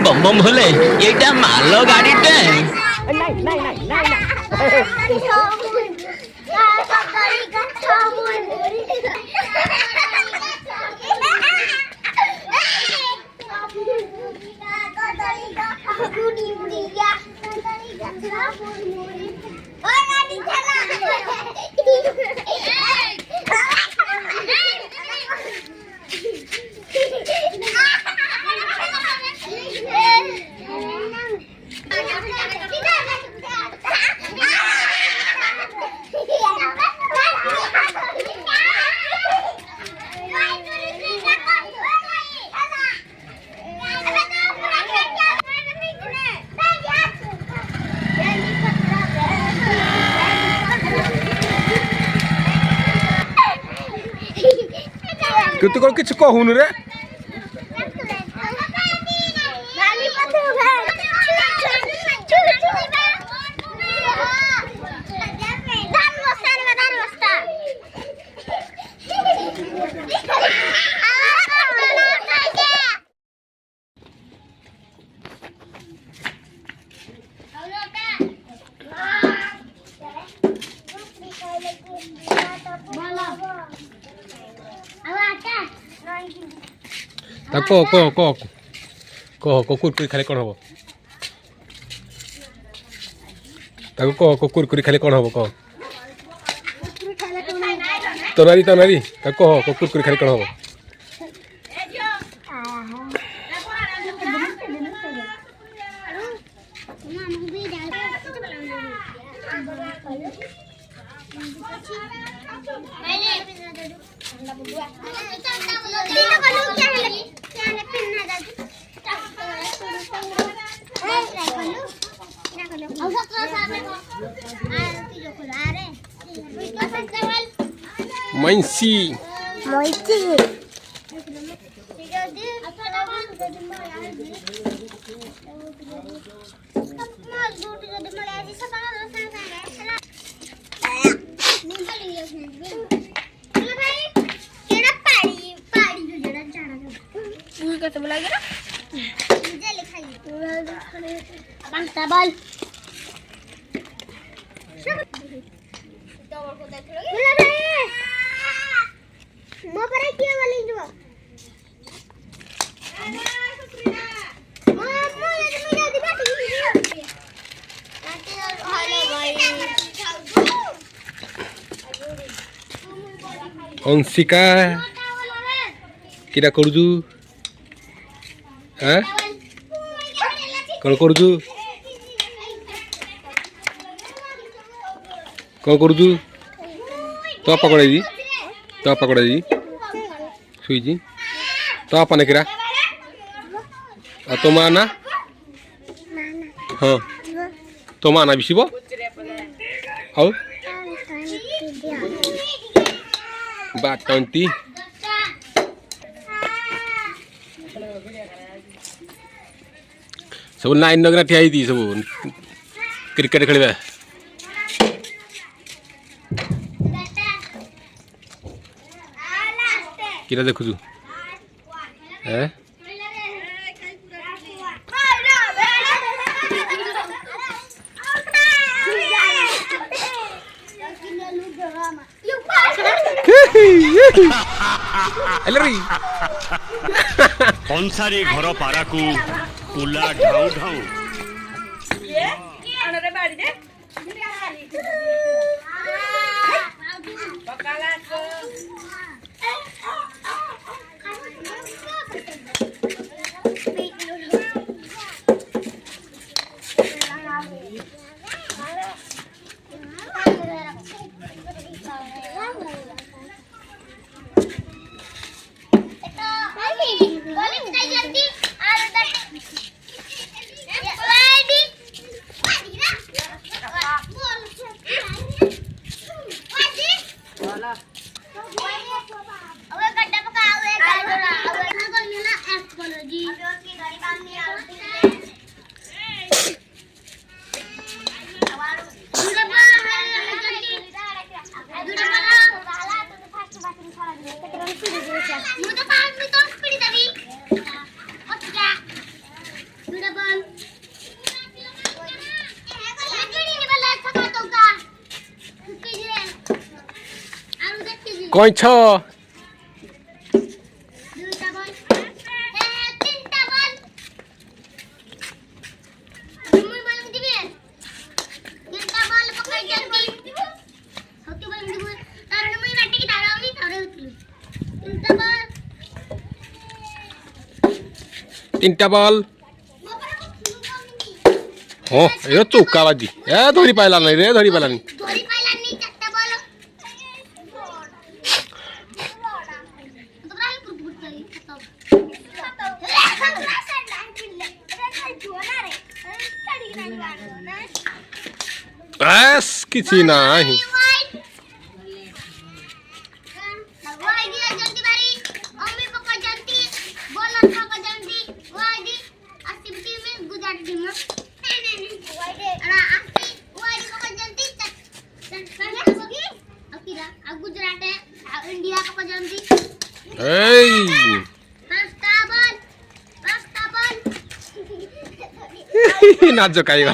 बम बम भोले ये मालो गाड़ी तू कौन किछ कहून रे कुरकुरी खाली कौन हम कुरकुरी खाली कौन हम कह तनारी कह कुरकुरी खाली कौन हम Mainsi. अंशिका किरा करूजु हैं कौन करूजु तो पकड़ा दी सुई जी तो आप ने किरा तो माना हाँ तो माना भी शिव और बात टंटी सब लाइन नगरा ठिया थी सब क्रिकेट खेल किरा देखु है कंसारी घर पारा को कुला ढाऊ ढाऊ कौछ तीन टा बॉल हो ये चौका बाजी ए धरी पाइला नहीं रे धरी पाइला नहीं बस किसी नहीं नाच जो काई